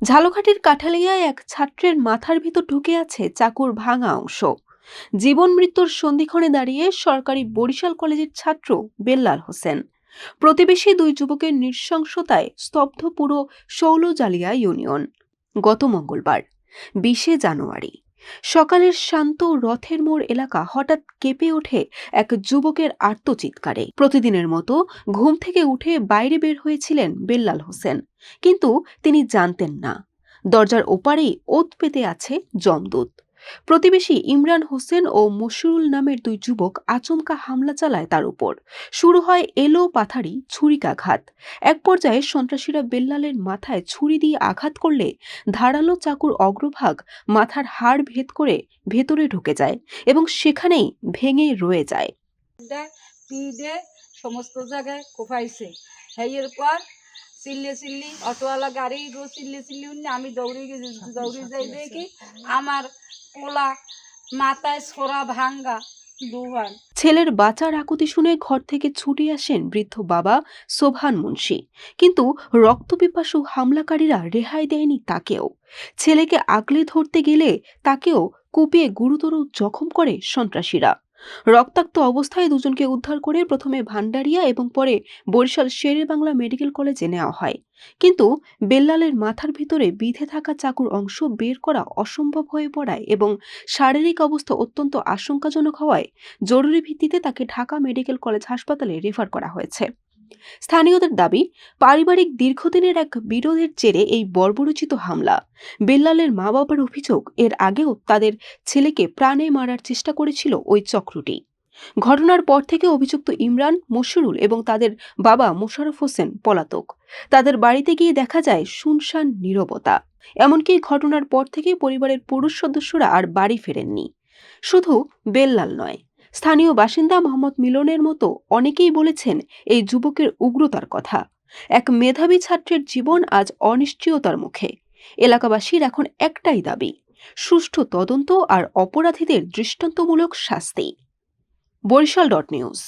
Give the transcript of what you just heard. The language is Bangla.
ঝালকাঠির কাঠালিয়ায় এক ছাত্রের মাথার ভিতর ঢুকে আছে চাকুর ভাঙা অংশ। জীবন মৃত্যুর সন্ধিক্ষণে দাঁড়িয়ে সরকারি বরিশাল কলেজের ছাত্র বেল্লাল হোসেন। প্রতিবেশী দুই যুবকের নৃশংসতায় স্তব্ধ পুরো শৌলজালিয়া ইউনিয়ন। গত মঙ্গলবার 20শে জানুয়ারি সকালের শান্ত রথের মোড় এলাকা হঠাৎ কেঁপে ওঠে এক যুবকের আর্তচিৎকারে। প্রতিদিনের মতো ঘুম থেকে উঠে বাইরে বের হয়েছিলেন বেল্লাল হোসেন, কিন্তু তিনি জানতেন না দরজার ওপারেই ওত পেতে আছে যমদূত। প্রতিবেশী ইমরান হোসেন ও মশিউল নামের দুই যুবক আচমকা হামলা চালায় তার উপর। শুরু হয় এলো পাথারি ছুরিকাঘাত। এক পর্যায়ে সন্ত্রাসীরা বেল্লালের মাথায় ছুরি দিয়ে আঘাত করলে ধারালো চাকুর অগ্রভাগ মাথার হাড় ভেদ করে ভেতরে ঢুকে যায় এবং সেখানেই ভেঙে রয়ে যায়। সমস্ত জায়গায় কোপাইছে। এর পর চিল্লি অটোওয়ালা গাড়ি চিল্লি আমি দৌড়ে যাই, দেখি আমার পোলা মাথায় ছোড়া ভাঙ্গা। ছেলের বাঁচার আকুতি শুনে ঘর থেকে ছুটে আসেন বৃদ্ধ বাবা সোবহান মুন্সি, কিন্তু রক্তপিপাসু হামলাকারীরা রেহাই দেয়নি তাকেও। ছেলেকে আগলে ধরতে গেলে তাকেও কুপিয়ে গুরুতর জখম করে সন্ত্রাসীরা। রক্তাক্ত অবস্থায় দুজনকে উদ্ধার করে প্রথমে ভান্ডারিয়া এবং পরে বরিশাল শেরে বাংলা মেডিকেল কলেজে নেওয়া হয়, কিন্তু বেল্লালের মাথার ভিতরে বিঁধে থাকা চাকুর অংশ বের করা অসম্ভব হয়ে পড়ায় এবং শারীরিক অবস্থা অত্যন্ত আশঙ্কাজনক হওয়ায় জরুরি ভিত্তিতে তাকে ঢাকা মেডিকেল কলেজ হাসপাতালে রেফার করা হয়েছে। স্থানীয়দের দাবি, পারিবারিক দীর্ঘদিনের এক বিরোধের জেরে এই বর্বরোচিত হামলা। বেল্লালের মা বাবার অভিযোগ, এর আগেও তাদের ছেলেকে প্রাণে মারার চেষ্টা করেছিল ওই চক্রটি। ঘটনার পর থেকে অভিযুক্ত ইমরান, মশিউল এবং তাদের বাবা মোশাররফ হোসেন পলাতক। তাদের বাড়িতে গিয়ে দেখা যায় শুনশান নীরবতা। এমনকি ঘটনার পর থেকে পরিবারের পুরুষ সদস্যরা আর বাড়ি ফেরেননি। শুধু বেল্লাল নয়, স্থানীয় বাসিন্দা মোহাম্মদ মিলনের মতো অনেকেই বলেছেন এই যুবকের উগ্রতার কথা। এক মেধাবী ছাত্রের জীবন আজ অনিশ্চয়তার মুখে। এলাকাবাসীর এখন একটাই দাবি, সুষ্ঠু তদন্ত আর অপরাধীদের দৃষ্টান্তমূলক শাস্তি। বরিশাল.নিউজ।